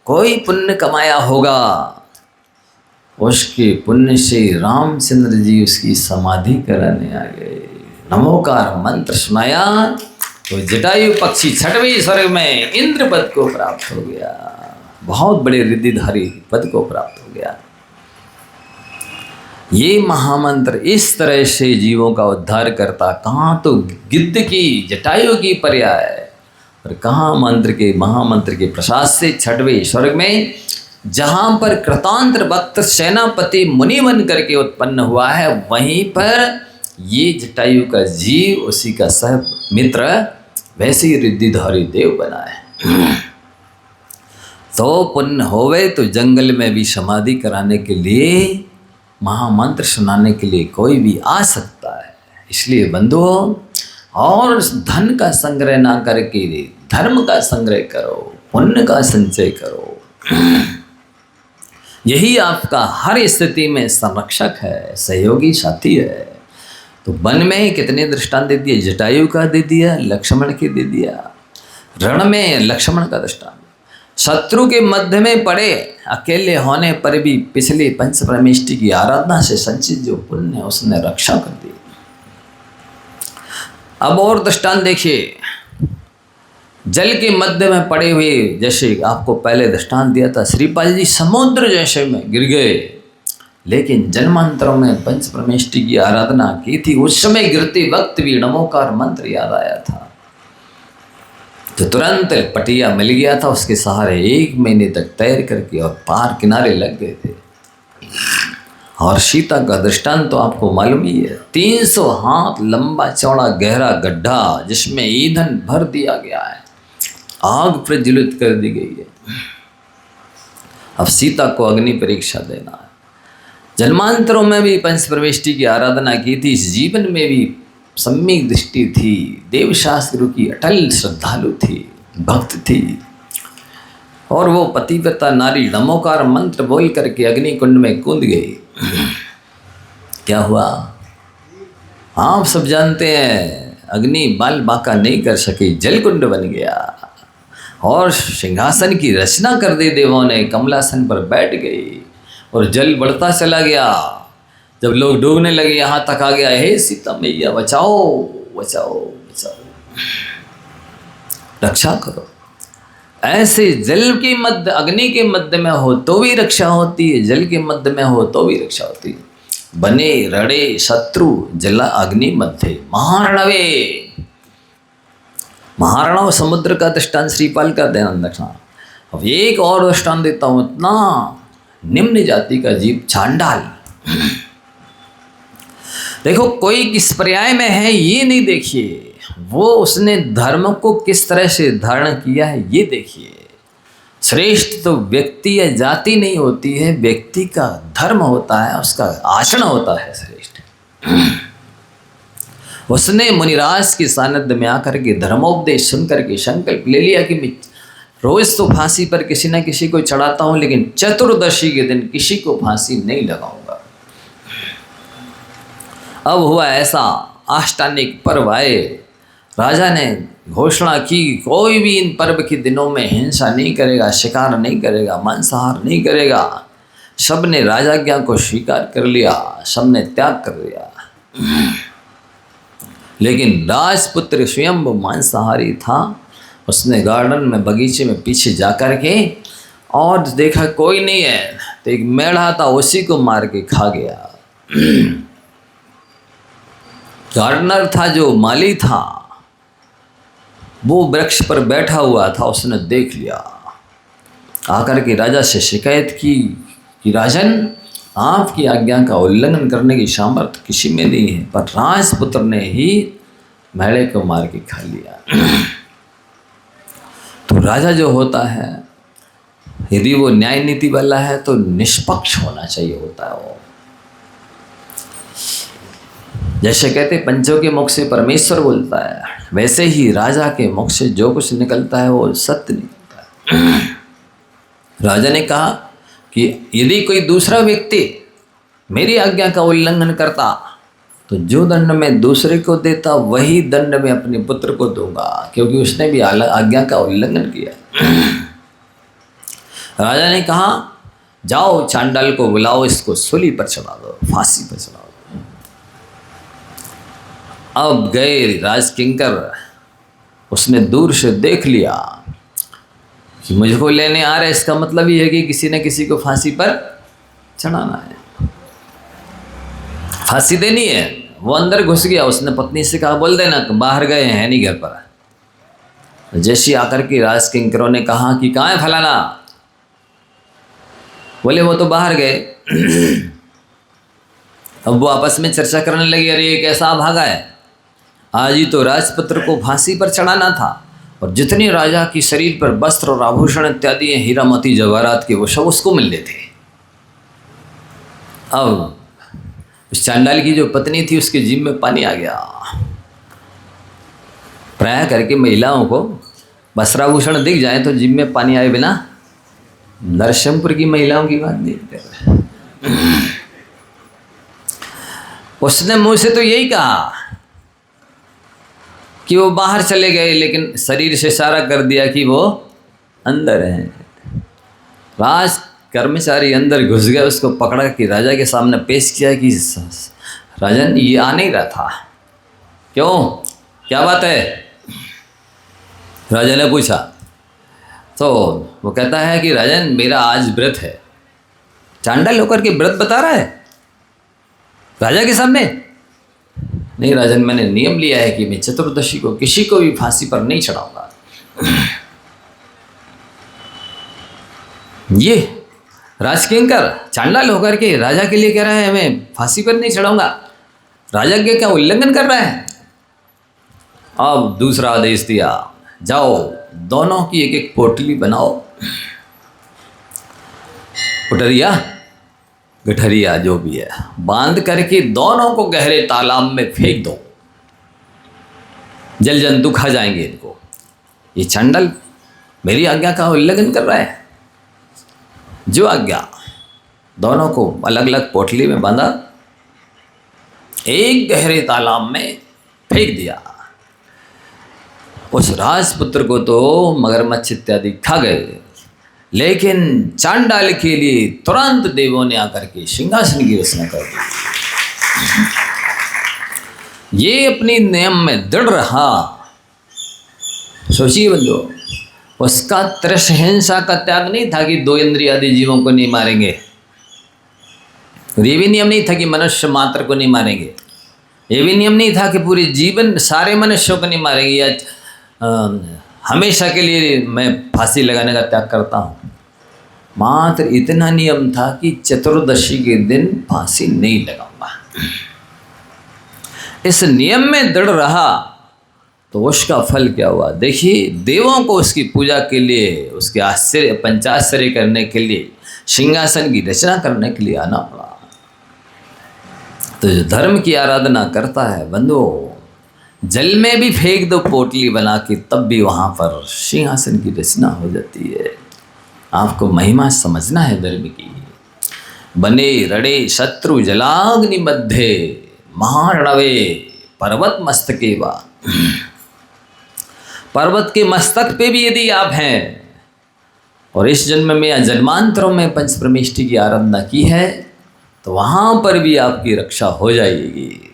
कोई पुण्य कमाया होगा। उसके पुण्य से रामचंद्र जी उसकी समाधि कराने आ गए। नमोकार मंत्र सुनाया तो जटायु पक्षी 6वें स्वर्ग में इंद्र पद को प्राप्त हो गया, बहुत बड़े रिद्धिधारी पद को प्राप्त हो गया। ये महामंत्र इस तरह से जीवों का उद्धार करता, कहाँ तो गिद्ध की जटायु की पर्याय और कहाँ मंत्र के महामंत्र के प्रसाद से 6वें स्वर्ग में, जहाँ पर कृतांत्र भक्त सेनापति मुनि बन करके उत्पन्न हुआ है, वहीं पर ये जटायु का जीव उसी का सह मित्र वैसे ही रिद्धिधारी देव बना है। तो पुण्य होवे तो जंगल में भी समाधि कराने के लिए, महामंत्र सुनाने के लिए कोई भी आ सकता है। इसलिए बंधुओं, और धन का संग्रह ना करके धर्म का संग्रह करो, पुण्य का संचय करो। यही आपका हर स्थिति में संरक्षक है, सहयोगी साथी है। तो वन में कितने दृष्टांत दे दिए, जटायु का दे दिया, लक्ष्मण के दे दिया, रण में लक्ष्मण का दृष्टांत, शत्रु के मध्य में पड़े अकेले होने पर भी पिछले पंच परमेष्टि की आराधना से संचित जो पुण्य है उसने रक्षा कर दी। अब और दृष्टांत देखिए, जल के मध्य में पड़े हुए, जैसे आपको पहले दृष्टांत दिया था, श्रीपाल जी समुद्र जैसे में गिर गए, लेकिन जन्मांतरों में पंच परमेष्टि की आराधना की थी। उस समय गिरते वक्त भी नमोकार मंत्र याद आया था, तो तुरंत पटिया मिल गया था, उसके सहारे 1 महीने तक तैर करके और पार किनारे लग गए थे। और सीता का दृष्टांत तो आपको मालूम ही है, 300 हाथ लंबा चौड़ा गहरा गड्ढा जिसमें ईंधन भर दिया गया है, आग प्रज्वलित कर दी गई है। अब सीता को अग्नि परीक्षा देना है। जन्मांतरों में भी पंच परमेष्टि की आराधना की थी, इस जीवन में भी सम्यक दृष्टि थी, देवशास्त्र की अटल श्रद्धालु थी, भक्त थी, और वो पतिव्रता नारी नमोकार मंत्र बोल करके अग्नि कुंड में कूद गई। क्या हुआ आप सब जानते हैं, अग्नि बाल बांका नहीं कर सकी, जल कुंड बन गया और सिंहासन की रचना कर दी देवों ने, कमलासन पर बैठ गई और जल बढ़ता चला गया। जब लोग डूबने लगे, यहाँ तक आ गया, हे सीता मैया बचाओ बचाओ बचाओ, रक्षा करो। ऐसे जल के मध्य, अग्नि के मध्य में हो तो भी रक्षा होती है, जल के मध्य में हो तो भी रक्षा होती है। बने रड़े शत्रु जला अग्नि मध्य महारणवे, महारणव समुद्र का दृष्टांत श्रीपाल का ध्यान रखना। अब एक और दृष्टांत देता हूँ, इतना निम्न जाति का जीव चांडाल, देखो कोई किस पर्याय में है ये नहीं देखिए, वो उसने धर्म को किस तरह से धारण किया है ये देखिए। श्रेष्ठ तो व्यक्ति या जाति नहीं होती है, व्यक्ति का धर्म होता है, उसका आचरण होता है श्रेष्ठ। उसने मुनिराज के सानिध्य में आकर के धर्मोपदेश सुन करके संकल्प ले लिया कि मैं रोज तो फांसी पर किसी न किसी को चढ़ाता हूँ, लेकिन चतुर्दशी के दिन किसी को फांसी नहीं लगाऊंगा। अब हुआ ऐसा, आष्टानिक पर्व आए, राजा ने घोषणा की कोई भी इन पर्व के दिनों में हिंसा नहीं करेगा, शिकार नहीं करेगा, मांसाहार नहीं करेगा। सब ने राजाज्ञा को स्वीकार कर लिया, सब ने त्याग कर दिया। लेकिन राजपुत्र स्वयं मांसाहारी था, उसने गार्डन में बगीचे में पीछे जा कर के और देखा कोई नहीं है, तो एक मेढ़ा था उसी को मार के खा गया। गार्डनर था जो माली था, वो वृक्ष पर बैठा हुआ था, उसने देख लिया, आकर के राजा से शिकायत की कि राजन, आपकी आज्ञा का उल्लंघन करने की सामर्थ्य किसी में नहीं है, पर राजपुत्र ने ही मेढ़े को मार के खा लिया। तो राजा जो होता है, यदि वो न्याय नीति वाला है तो निष्पक्ष होना चाहिए होता है वो। जैसे कहते पंचों के मुख से परमेश्वर बोलता है, वैसे ही राजा के मुख से जो कुछ निकलता है वो सत्य निकलता है। राजा ने कहा कि यदि कोई दूसरा व्यक्ति मेरी आज्ञा का उल्लंघन करता तो जो दंड मैं दूसरे को देता वही दंड मैं अपने पुत्र को दूंगा, क्योंकि उसने भी आज्ञा का उल्लंघन किया। राजा ने कहा जाओ चांडाल को बुलाओ, इसको सूली पर चढ़ा दो, फांसी पर चढ़ा दो। अब गए राजकिंकर, उसने दूर से देख लिया कि मुझको लेने आ रहा है, इसका मतलब ये है कि किसी न किसी को फांसी पर चढ़ाना है, फांसी देनी है। वो अंदर घुस गया, उसने पत्नी से कहा बोल देना बाहर गए हैं नहीं घर पर। जैसी आकर के राजकिंकरों ने कहा कि कहाँ है फलाना, बोले वो तो बाहर गए। अब वो आपस में चर्चा करने लगे, अरे ये कैसा भागा है, आज ही तो राजपुत्र को फांसी पर चढ़ाना था, और जितने राजा की शरीर पर वस्त्र और आभूषण इत्यादि हीरा मोती जवाहरात के वो सब उसको मिलने थे। अब उस चांडाल की जो पत्नी थी उसके जीभ में पानी आ गया। प्राय करके महिलाओं को वस्त्राभूषण दिख जाए तो जीभ में पानी आए बिना नरसिंहपुर की महिलाओं की बात नहीं कर। उसने मुंह से तो यही कहा कि वो बाहर चले गए, लेकिन शरीर से इशारा कर दिया कि वो अंदर है। राज कर्मचारी अंदर घुस गया, उसको पकड़ा कि राजा के सामने पेश किया कि राजन ये आ नहीं रहा था, क्यों क्या बात है, राजा ने पूछा। तो वो कहता है कि राजन मेरा आज व्रत है। चांडाल होकर के व्रत बता रहा है राजा के सामने। नहीं राजन, मैंने नियम लिया है कि मैं चतुर्दशी को किसी को भी फांसी पर नहीं चढ़ाऊंगा। ये राजकिंकर चांडाल होकर के राजा के लिए कह रहा है मैं फांसी पर नहीं चढ़ाऊंगा, राजा के क्या उल्लंघन कर रहा है। अब दूसरा आदेश दिया, जाओ दोनों की एक एक पोटली बनाओ, पुटरिया गठरिया जो भी है, बांध करके दोनों को गहरे तालाब में फेंक दो, जल जंतु खा जाएंगे इनको। ये चांडाल मेरी आज्ञा का उल्लंघन कर रहा है। जो आज्ञा, दोनों को अलग अलग पोटली में बांधा, एक गहरे तालाब में फेंक दिया। उस राजपुत्र को तो मगरमच्छ इत्यादि खा गए, लेकिन चांडाल के लिए तुरंत देवों ने आकर के सिंहासन की रचना कर दी। ये अपनी नियम में दृढ़ रहा। सोचिए बंधु, उसका त्रिशहिंसा का त्याग नहीं था कि 2 इंद्रिय आदि जीवों को नहीं मारेंगे, और ये भी नियम नहीं था कि मनुष्य मात्र को नहीं मारेंगे, ये भी नियम नहीं था कि पूरे जीवन सारे मनुष्यों को नहीं मारेंगे, या हमेशा के लिए मैं फांसी लगाने का त्याग करता हूँ। मात्र इतना नियम था कि चतुर्दशी के दिन फांसी नहीं लगाऊंगा। इस नियम में दृढ़ रहा तो उसका फल क्या हुआ देखिए। देवों को उसकी पूजा के लिए, उसके आश्चर्य पंचाश्चर्य करने के लिए, सिंहासन की रचना करने के लिए आना पड़ा। तो जो धर्म की आराधना करता है बंधु, जल में भी फेंक दो पोटली बना के, तब भी वहाँ पर सिंहासन की रचना हो जाती है। आपको महिमा समझना है धर्म की। बने रड़े शत्रु जलाग्नि मध्य, महारणवे पर्वत मस्तके वा। पर्वत के मस्तक पे भी यदि आप हैं और इस जन्म में या जन्मांतरों में पंच परमेष्टि की आराधना की है, तो वहाँ पर भी आपकी रक्षा हो जाएगी।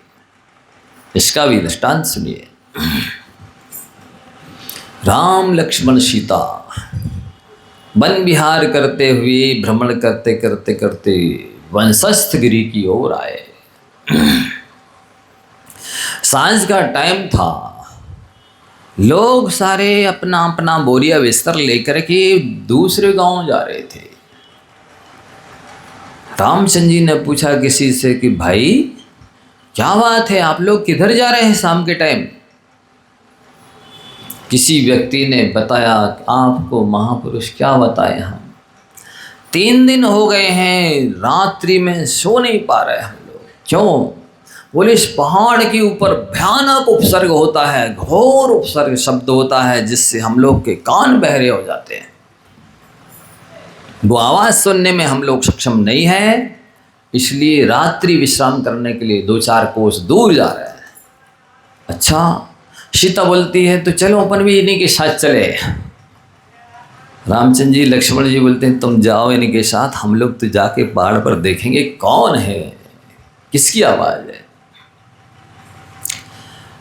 इसका भी दृष्टांत सुनिए। राम लक्ष्मण सीता वन विहार करते हुए, भ्रमण करते करते करते वंशस्थ गिरी की ओर आए। सांझ का टाइम था, लोग सारे अपना अपना बोरिया बिस्तर लेकर के दूसरे गांव जा रहे थे। रामचंद्र जी ने पूछा किसी से कि भाई क्या बात है, आप लोग किधर जा रहे हैं शाम के टाइम। किसी व्यक्ति ने बताया, आपको महापुरुष क्या बताए, हम 3 दिन हो गए हैं रात्रि में सो नहीं पा रहे हम लोग। क्यों? बोले इस पहाड़ के ऊपर भयानक उपसर्ग होता है, घोर उपसर्ग शब्द होता है, जिससे हम लोग के कान बहरे हो जाते हैं। वो आवाज़ सुनने में हम लोग सक्षम नहीं है, इसलिए रात्रि विश्राम करने के लिए 2-4 कोस दूर जा रहे हैं। अच्छा, सीता बोलती है तो चलो अपन भी इन्हीं के साथ चले। रामचंद्र जी लक्ष्मण जी बोलते हैं तुम जाओ इन्हीं के साथ, हम लोग तो जाके पहाड़ पर देखेंगे कौन है, किसकी आवाज़ है।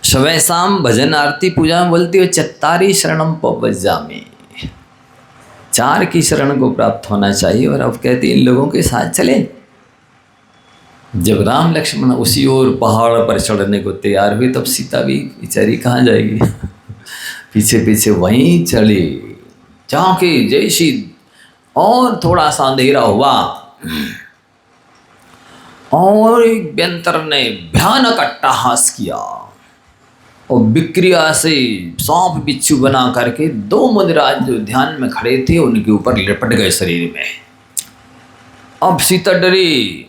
सुबह शाम भजन आरती पूजा में बोलती हो चत्तारी शरणम पवज्जामि, 4 की शरण को प्राप्त होना चाहिए। और अब कहती इन लोगों के साथ चले। जब राम लक्ष्मण उसी ओर पहाड़ पर चढ़ने को तैयार हुए तब सीता भी बेचारी कहाँ जाएगी पीछे पीछे वहीं चली। जाके जैसी और थोड़ा सा अंधेरा हुआ और एक व्यंतर ने भयानक अट्टहास किया और विक्रिया से सांप बिच्छू बना करके 2 मुनिराज जो ध्यान में खड़े थे उनके ऊपर लिपट गए शरीर में। अब सीता डरी,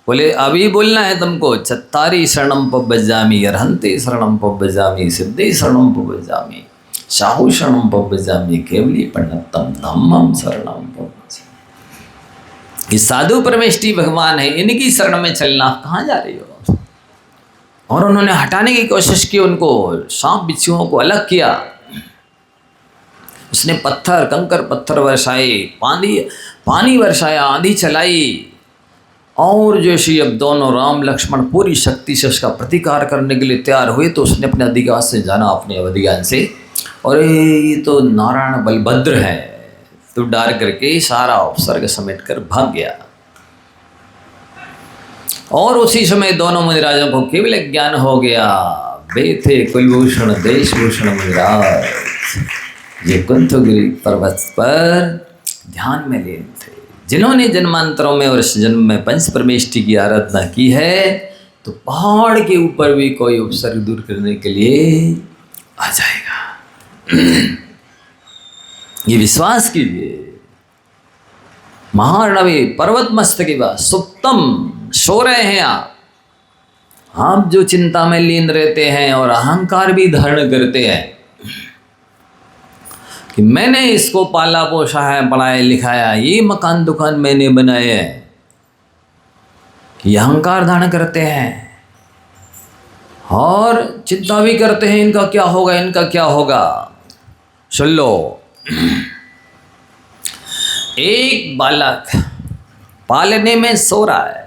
बोले अभी बोलना है तुमको, चत्तारी शरणम पवज्जामि, अर्हन्ते शरणम पवज्जामि, सिद्धे शरणम पवज्जामि, साहु शरणम पवज्जामि, केवली पंडितम धम्मम शरणम पवज्जामि। ये साधु परमेष्ठी भगवान है, इनकी शरण में चलना, कहाँ जा रही हो। और उन्होंने हटाने की कोशिश की, उनको सांप बिच्छुओं को अलग किया। उसने पत्थर कंकर पत्थर वर्षाए, पानी वर्षाया, आंधी चलाई। और जैसे अब दोनों राम लक्ष्मण पूरी शक्ति से उसका प्रतिकार करने के लिए तैयार हुए तो उसने अपने अधिकार से जाना, अपने अधिकार से, और ये तो नारायण बलभद्र है, तो डार करके सारा उपसर्ग समेट कर भाग गया। और उसी समय दोनों मुनिराजों को केवल ज्ञान हो गया, वे थे कुलभूषण देशभूषण मुनिराज, ये कुंथगिरि पर्वत पर ध्यान में लीन थे, जिन्होंने जन्मांतरों में और इस जन्म में पंच परमेष्ठी की आराधना की है। तो पहाड़ के ऊपर भी कोई उपसर्ग दूर करने के लिए आ जाएगा। ये विश्वास कीजिए। महारणवे पर्वत मस्तकेवा सुप्तम, सो रहे हैं आप जो चिंता में लीन रहते हैं और अहंकार भी धारण करते हैं कि मैंने इसको पाला पोसा है, पढ़ाया लिखाया, ये मकान दुकान मैंने बनाए हैं, कि अहंकार धारण करते हैं और चिंता भी करते हैं इनका क्या होगा, इनका क्या होगा। सुन लो, एक बालक पालने में सो रहा है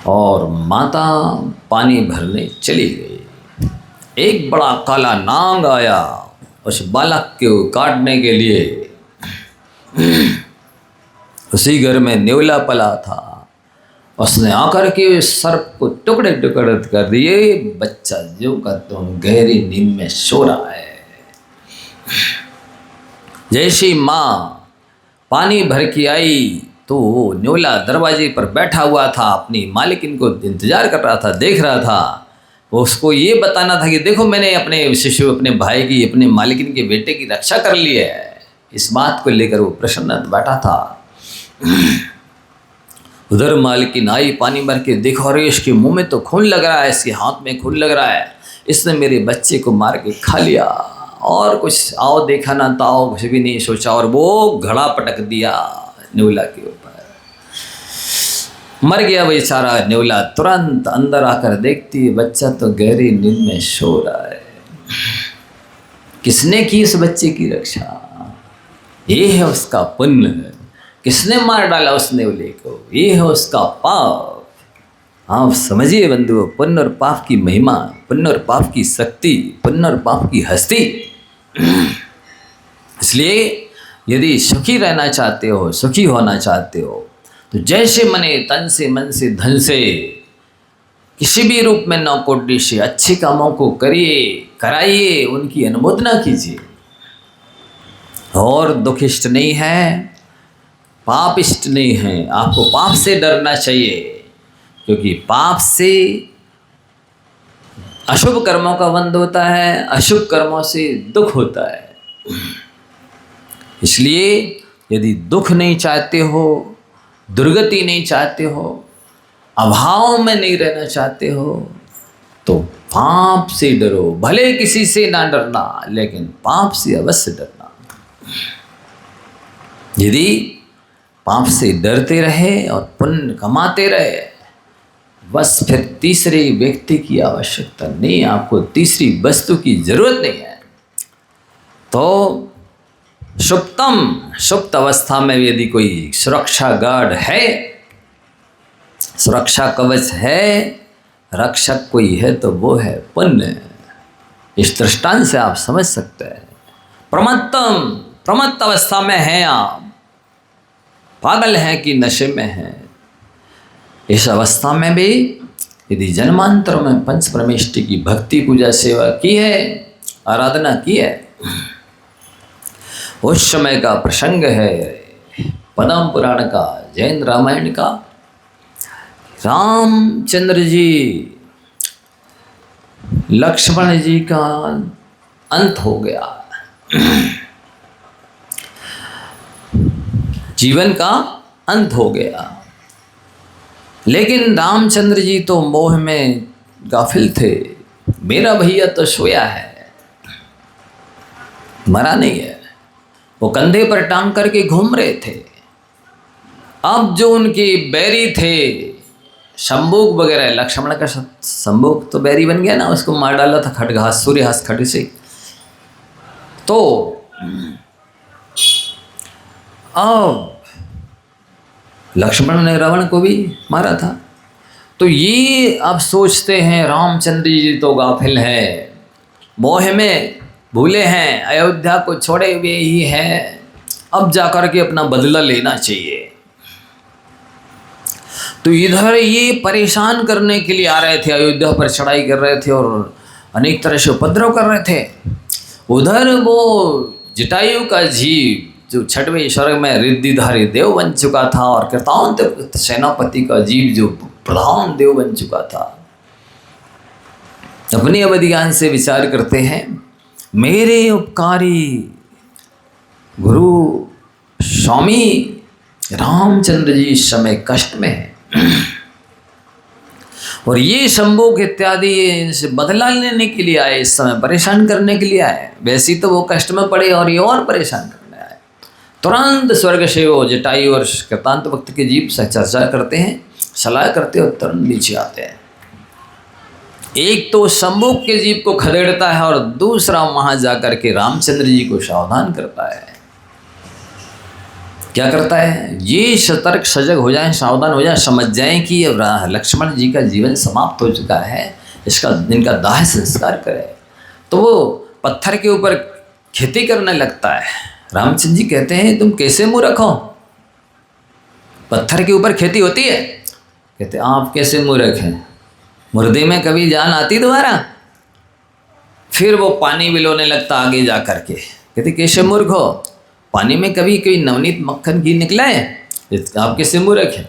और माता पानी भरने चली गई। एक बड़ा काला नाग आया उस बालक को काटने के लिए। उसी घर में नेवला पला था, उसने आकर के सर्प को टुकड़े टुकड़े कर दिए। बच्चा जो का तुम गहरी नींद में सो रहा है। जैसी माँ पानी भर के आई तो न्योला दरवाजे पर बैठा हुआ था, अपनी मालिकिन को इंतजार कर रहा था, देख रहा था। वो उसको ये बताना था कि देखो मैंने अपने शिशु, अपने भाई की, अपने मालिकिन के बेटे की रक्षा कर ली है। इस बात को लेकर वो प्रसन्न बैठा था। उधर मालिकिन आई, पानी भर के, देखो अरे इसके मुंह में तो खून लग रहा है, इसके हाथ में खून लग रहा है, इसने मेरे बच्चे को मार के खा लिया। और कुछ आओ देखा ना ताओ, कुछ भी नहीं सोचा और वो घड़ा पटक दिया न्योला के ऊपर। मर गया बेचारा न्योला। तुरंत अंदर आकर देखती है बच्चा तो गहरी नींद में सो रहा है। किसने की इस बच्चे की रक्षा? ये है उसका पुण्य। किसने मार डाला उस न्योले को? ये है उसका पाप। आप समझिए बंधुओं, पुण्य और पाप की महिमा, पुण्य और पाप की शक्ति, पुण्य और पाप की हस्ती। इसलिए यदि सुखी रहना चाहते हो, सुखी होना चाहते हो, तो जैसे मने तन से, मन से, धन से, किसी भी रूप में नौकोटी से अच्छे कामों को करिए, कराइए, उनकी अनुमोदना कीजिए। और दुख इष्ट नहीं है, पाप इष्ट नहीं है। आपको पाप से डरना चाहिए, क्योंकि पाप से अशुभ कर्मों का बंध होता है, अशुभ कर्मों से दुख होता है। इसलिए यदि दुख नहीं चाहते हो, दुर्गति नहीं चाहते हो, अभाव में नहीं रहना चाहते हो, तो पाप से डरो। भले किसी से ना डरना, लेकिन पाप से अवश्य डरना। यदि पाप से डरते रहे और पुण्य कमाते रहे, बस फिर तीसरे व्यक्ति की आवश्यकता नहीं, आपको तीसरी वस्तु की जरूरत नहीं है। तो सुप्त अवस्था में यदि कोई सुरक्षा गार्ड है, सुरक्षा कवच है, रक्षक कोई है तो वो है पुण्य। इस दृष्टांत से आप समझ सकते हैं। प्रमत्त अवस्था में हैं आप, पागल हैं कि नशे में हैं, इस अवस्था में भी यदि जन्मांतरों में पंच परमेष्टि की भक्ति पूजा सेवा की है, आराधना की है, उस समय का प्रसंग है पद्म पुराण का, जैन रामायण का। रामचंद्र जी लक्ष्मण जी का अंत हो गया, जीवन का अंत हो गया, लेकिन रामचंद्र जी तो मोह में गाफिल थे। मेरा भैया तो सोया है, मरा नहीं है, वो कंधे पर टांग करके घूम रहे थे। अब जो उनके बैरी थे, शंबुक वगैरह, लक्ष्मण का शंबुक तो बैरी बन गया ना, उसको मार डाला था खड्गहास, सूर्यहास खड्ग से। तो अब लक्ष्मण ने रावण को भी मारा था। तो ये अब सोचते हैं रामचंद्र जी तो गाफिल हैं, मोह में भूले हैं, अयोध्या को छोड़े हुए ही हैं, अब जाकर के अपना बदला लेना चाहिए। तो इधर ये परेशान करने के लिए आ रहे थे, अयोध्या पर चढ़ाई कर रहे थे और अनेक तरह से उपद्रव कर रहे थे। उधर वो जटायु का जीव जो छठवें स्वर्ग में रिद्धिधारी देव बन चुका था, और कृतांत सेनापति का जीव जो प्रधान देव बन चुका था, अपनी अवधि ज्ञान से विचार करते हैं, मेरे उपकारी गुरु स्वामी रामचंद्र जी इस समय कष्ट में है और ये शंभुक इत्यादि इनसे बदला लेने के लिए आए, इस समय परेशान करने के लिए आए। वैसे तो वो कष्ट में पड़े और ये और परेशान करने आए। तुरंत स्वर्ग से वो जटायु और कृतांत वक्त के जीव से चर्चा करते हैं, सलाह करते और तुरंत नीचे आते हैं। एक तो शंभुक के जीव को खदेड़ता है और दूसरा वहां जाकर के रामचंद्र जी को सावधान करता है। क्या करता है? ये सतर्क सजग हो जाएं, सावधान हो जाएं, समझ जाएं कि अब लक्ष्मण जी का जीवन समाप्त हो चुका है, इनका दाह संस्कार करे। तो वो पत्थर के ऊपर खेती करने लगता है। रामचंद्र जी कहते हैं, तुम कैसे मूर्ख हो, पत्थर के ऊपर खेती होती है? कहते आप कैसे मूर्ख हैं, मुर्दे में कभी जान आती दोबारा? फिर वो पानी बिलोने लगता आगे जा करके। कहते कैसे मूर्ख हो, पानी में कभी कोई नवनीत मक्खन घी निकला है? आप कैसे मूर्ख हैं,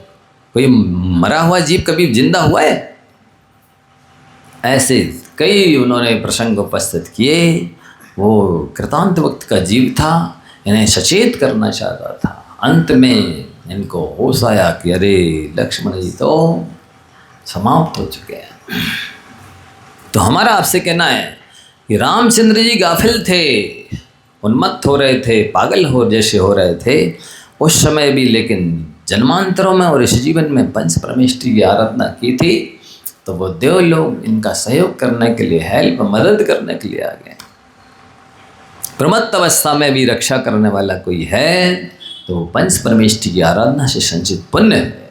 कोई मरा हुआ जीव कभी जिंदा हुआ है? ऐसे कई उन्होंने प्रसंग उपस्थित किए। वो कृतांत वक्त का जीव था, इन्हें सचेत करना चाहता था। अंत में इनको होश आया कि अरे लक्ष्मण जी तो समाप्त हो चुके हैं। तो हमारा आपसे कहना है कि रामचंद्र जी गाफिल थे, उन्मत्त हो रहे थे, पागल हो जैसे हो रहे थे उस समय भी, लेकिन जन्मांतरों में और इस जीवन में पंच परमेष्टि की आराधना की थी, तो वो देव लोग इनका सहयोग करने के लिए, हेल्प मदद करने के लिए आ गए। प्रमत्त अवस्था में भी रक्षा करने वाला कोई है तो पंच परमेष्टि की आराधना से संचित पुण्य है।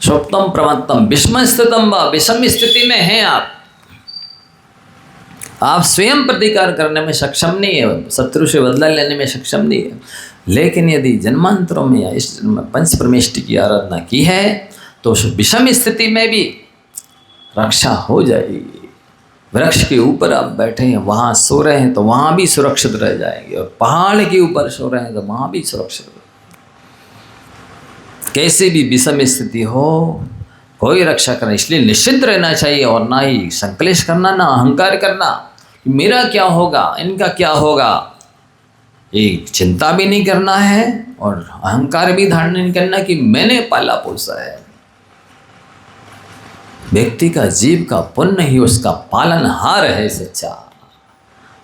स्वप्तम प्रमत्तम विषम स्थितम व, विषम स्थिति में हैं आप स्वयं प्रतिकार करने में सक्षम नहीं है, शत्रु से बदला लेने में सक्षम नहीं है, लेकिन यदि जन्मांतरों में या इस जन्म में पंच परमेष्टि की आराधना की है तो उस विषम स्थिति में भी रक्षा हो जाएगी। वृक्ष के ऊपर आप बैठे हैं, वहाँ सो रहे हैं तो वहाँ भी सुरक्षित रह जाएंगे, और पहाड़ के ऊपर सो रहे हैं तो वहाँ भी सुरक्षित। कैसे भी विषम स्थिति हो, कोई रक्षा करना, इसलिए निश्चिंत रहना चाहिए और ना ही संकलेश करना, ना अहंकार करना कि मेरा क्या होगा, इनका क्या होगा। एक चिंता भी नहीं करना है और अहंकार भी धारण नहीं करना कि मैंने पाला पोसा है। व्यक्ति का जीव का पुण्य ही उसका पालनहार है सच्चा,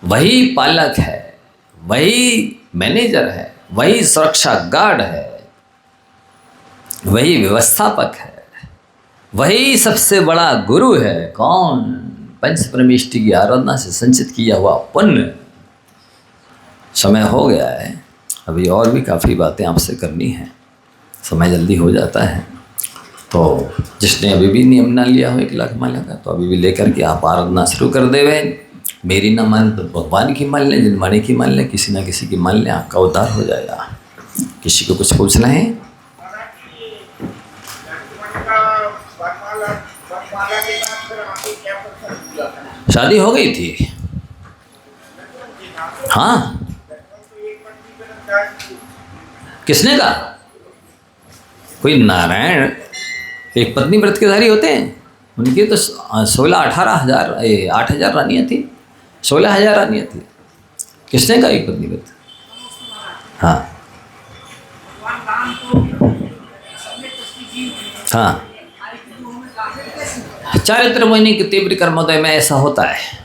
वही पालक है, वही मैनेजर है, वही सुरक्षा गार्ड है। वही व्यवस्थापक है, वही सबसे बड़ा गुरु है। कौन? पंच परमेष्टि की आराधना से संचित किया हुआ पुण्य। समय हो गया है, अभी और भी काफ़ी बातें आपसे करनी है, समय जल्दी हो जाता है। तो जिसने अभी भी नियम ना लिया हो 1 लाख माला का, तो अभी भी लेकर के आप आराधना शुरू कर देवे। मेरी ना मान तो भगवान की मान लें, जिनवाणी की मान लें, किसी ना किसी की मान लें, आपका उद्धार हो जाएगा। किसी को कुछ पूछना है? शादी हो गई थी? हाँ। किसने कहा? कोई नारायण एक पत्नी व्रत के धारी होते हैं, उनकी तो 16-18 हजार 8 हजार रानियाँ थी, 16 हजार रानियाँ थी। किसने कहा एक पत्नी व्रत? हाँ हाँ। चारित्र मोहिनी के तीव्र कर्मोदय में ऐसा होता है।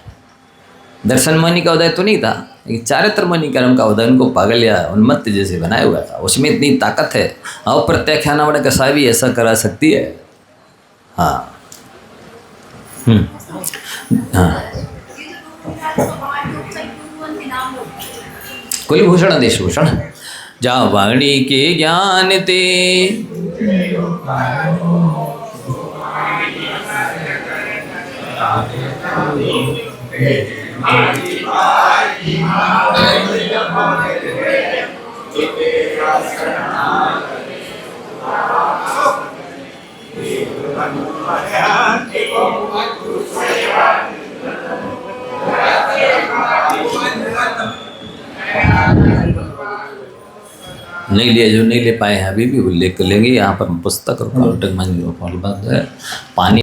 दर्शन मोहिनी का उदय तो नहीं था, लेकिन चारित्र मोहिनी कर्म का उदय उनको पागल या उन्मत्त जैसे बनाया हुआ था। उसमें इतनी ताकत है, अप्रत्याख्याना बड़े कसा भी ऐसा करा सकती है। हाँ हाँ। कुलभूषण देशभूषण जा वाणी के ज्ञान ते नहीं लिया, जो नहीं ले पाए हैं अभी भी वो ले लेंगे। यहाँ पर पुस्तक और काउंटर में पानी